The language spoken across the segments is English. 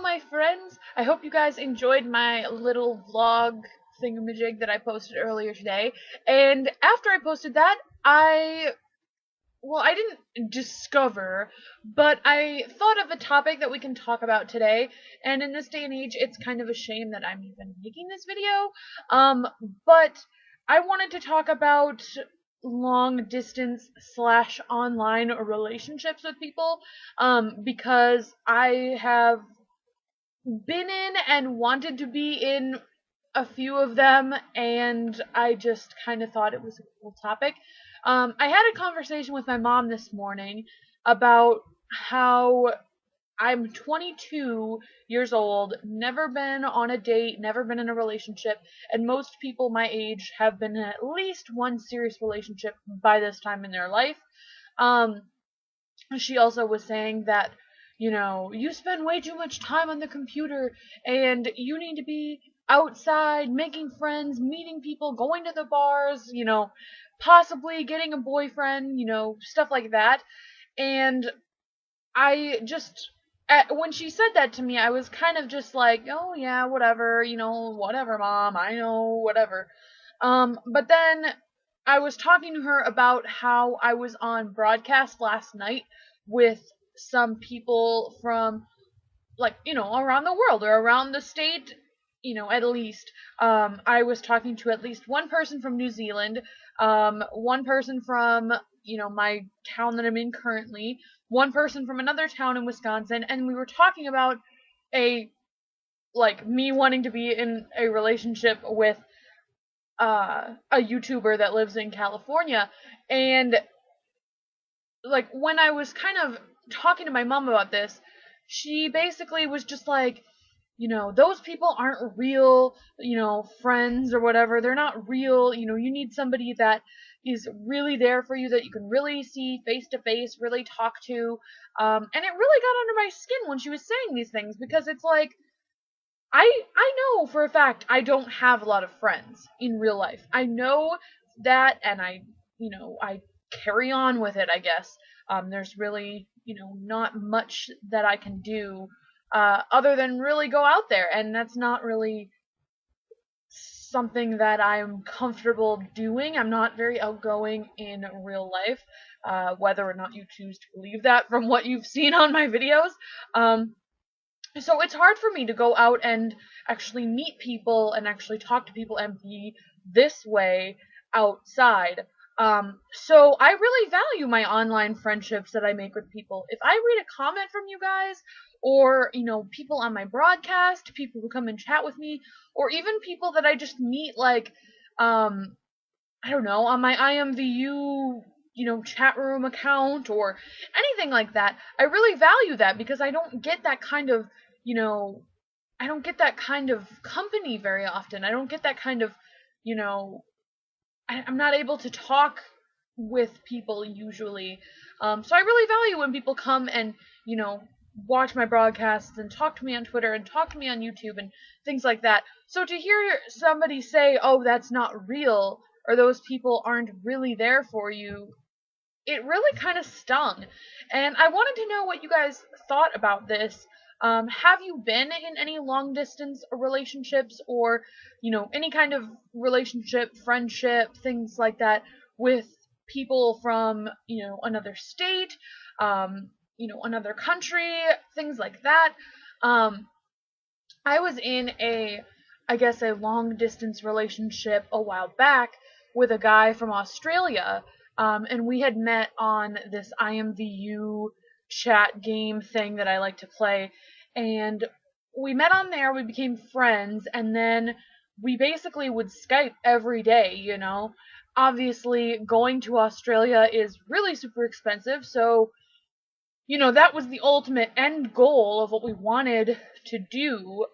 my friends. I hope you guys enjoyed my little vlog thingamajig that I posted earlier today. And after I posted that, I didn't discover, but I thought of a topic that we can talk about today. And in this day and age, it's kind of a shame that I'm even making this video. But I wanted to talk about long distance slash online relationships with people, because I have been in and wanted to be in a few of them, and I just kind of thought it was a cool topic. I had a conversation with my mom this morning about how I'm 22 years old, never been on a date, never been in a relationship, and most people my age have been in at least one serious relationship by this time in their life. Um, she also was saying that, you spend way too much time on the computer and you need to be outside, making friends, meeting people, going to the bars, possibly getting a boyfriend, stuff like that. And I just, when she said that to me, I was kind of just like, oh yeah, whatever, whatever, mom, I know, whatever. But then I was talking to her about how I was on broadcast last night with some people from, like, around the world or around the state, at least. I was talking to at least one person from New Zealand, one person from, my town that I'm in currently, one person from another town in Wisconsin, and we were talking about a, like, me wanting to be in a relationship with a YouTuber that lives in California. And like, when I was kind of talking to my mom about this, she basically was just like, those people aren't real, friends or whatever. They're not real. You need somebody that is really there for you, that you can really see face to face, really talk to. And it really got under my skin when she was saying these things, because it's like, I know for a fact I don't have a lot of friends in real life. I know that, and I carry on with it, I guess. There's really, not much that I can do other than really go out there, and that's not really something that I'm comfortable doing. I'm not very outgoing in real life, whether or not you choose to believe that from what you've seen on my videos. So it's hard for me to go out and actually meet people and actually talk to people and be this way outside. So I really value my online friendships that I make with people. If I read a comment from you guys, or, people on my broadcast, people who come and chat with me, or even people that I just meet, like, I don't know, on my IMVU, chat room account or anything like that, I really value that, because I don't get that kind of, you know, I don't get that kind of company very often. I don't get that kind of, you know, I'm not able to talk with people usually. So I really value when people come and, watch my broadcasts and talk to me on Twitter and talk to me on YouTube and things like that. So to hear somebody say, oh, that's not real, or those people aren't really there for you, it really kind of stung. And I wanted to know what you guys thought about this. Have you been in any long distance relationships, or, any kind of relationship, friendship, things like that, with people from, another state, another country, things like that? Um, I was in I guess, a long distance relationship a while back with a guy from Australia, and we had met on this IMVU chat game thing that I like to play, and we met on there, we became friends, and then we basically would Skype every day, Obviously, going to Australia is really super expensive, so that was the ultimate end goal of what we wanted to do.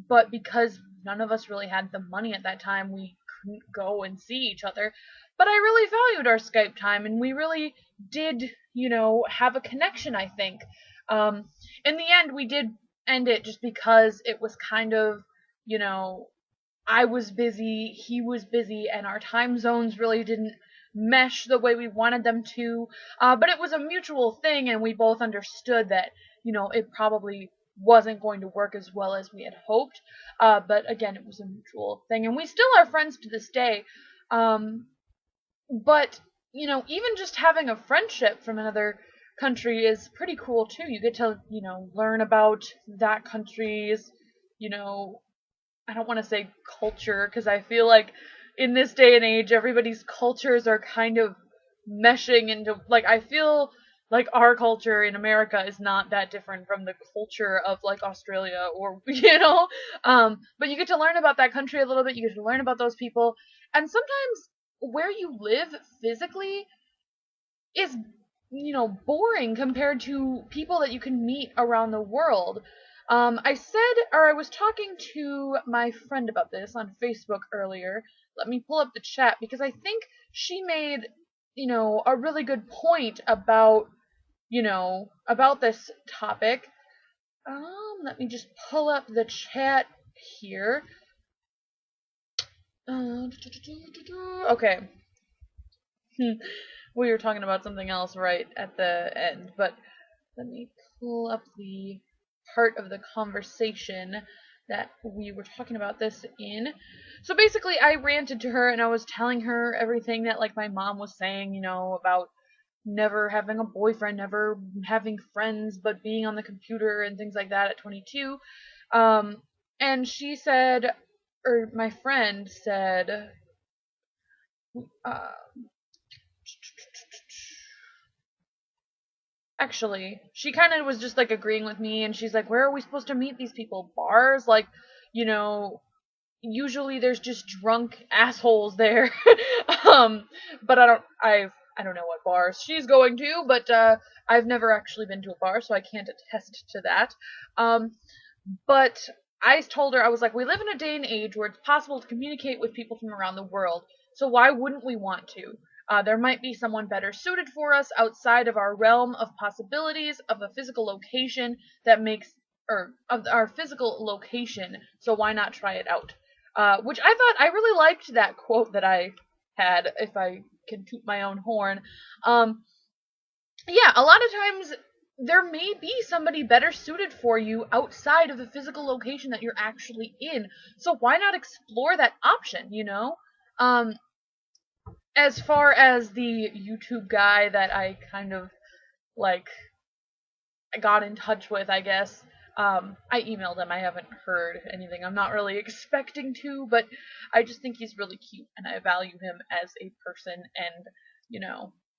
But because none of us really had the money at that time, we couldn't go and see each other. But I really valued our Skype time, and we really did, have a connection, I think. In the end, we did end it just because it was kind of, you know, I was busy, he was busy, and our time zones really didn't mesh the way we wanted them to. But it was a mutual thing, and we both understood that, it probably wasn't going to work as well as we had hoped. But again, it was a mutual thing, and we still are friends to this day. Um, but even just having a friendship from another country is pretty cool too. You get to, learn about that country's, you know, I don't want to say culture, because I feel like in this day and age, everybody's cultures are kind of meshing into, like, I feel like our culture in America is not that different from the culture of like Australia or but you get to learn about that country a little bit. You get to learn about those people, and sometimes where you live physically is boring compared to people that you can meet around the world. I was talking to my friend about this on Facebook earlier. Let me pull up the chat because I think she made, a really good point about this topic. Let me just pull up the chat here. Okay. We were talking about something else right at the end, but let me pull up the part of the conversation that we were talking about this in. So basically, I ranted to her and I was telling her everything that like my mom was saying, about never having a boyfriend, never having friends, but being on the computer and things like that at 22. And she said, or my friend said, uh, actually, she kind of was just like agreeing with me, and she's like, "Where are we supposed to meet these people? Bars? Like, you know, usually there's just drunk assholes there." um, but I don't know what bars she's going to, but I've never actually been to a bar, so I can't attest to that. Um, but I told her, I was like, we live in a day and age where it's possible to communicate with people from around the world, so why wouldn't we want to? There might be someone better suited for us outside of our realm of possibilities of a physical location that makes, or of our physical location, so why not try it out? Which I thought, I really liked that quote that I had, if I can toot my own horn. Yeah, a lot of times there may be somebody better suited for you outside of the physical location that you're actually in. So why not explore that option? Um, as far as the YouTube guy that I kind of like got in touch with, I guess. I emailed him. I haven't heard anything. I'm not really expecting to, but I just think he's really cute and I value him as a person, and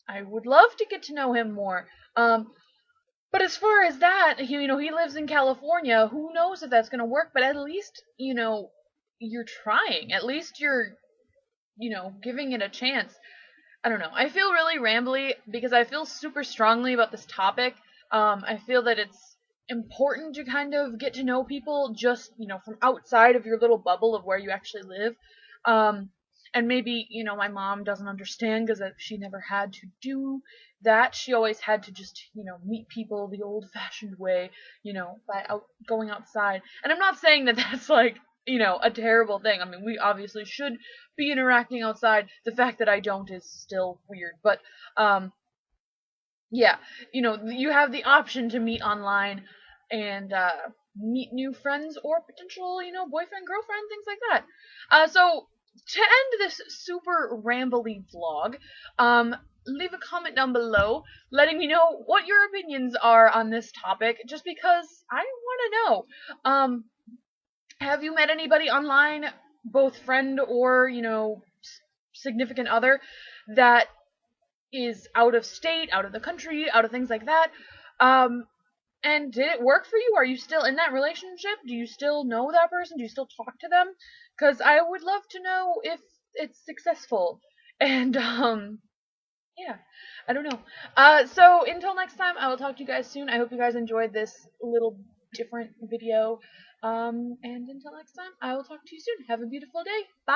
I would love to get to know him more. But as far as that, he lives in California. Who knows if that's going to work, but at least, you're trying. At least you're, giving it a chance. I don't know. I feel really rambly because I feel super strongly about this topic. I feel that it's important to kind of get to know people just, from outside of your little bubble of where you actually live. And maybe, my mom doesn't understand because she never had to do that. She always had to just, meet people the old fashioned way, by going outside. And I'm not saying that that's like, a terrible thing. I mean, we obviously should be interacting outside. The fact that I don't is still weird. But, yeah, you have the option to meet online and, meet new friends or potential, boyfriend, girlfriend, things like that. So, to end this super rambly vlog, leave a comment down below letting me know what your opinions are on this topic, just because I want to know. Have you met anybody online, both friend or, significant other, that is out of state, out of the country, out of things like that? And did it work for you? Are you still in that relationship? Do you still know that person? Do you still talk to them? Because I would love to know if it's successful. And, yeah, I don't know. So until next time, I will talk to you guys soon. I hope you guys enjoyed this little different video. And until next time, I will talk to you soon. Have a beautiful day. Bye.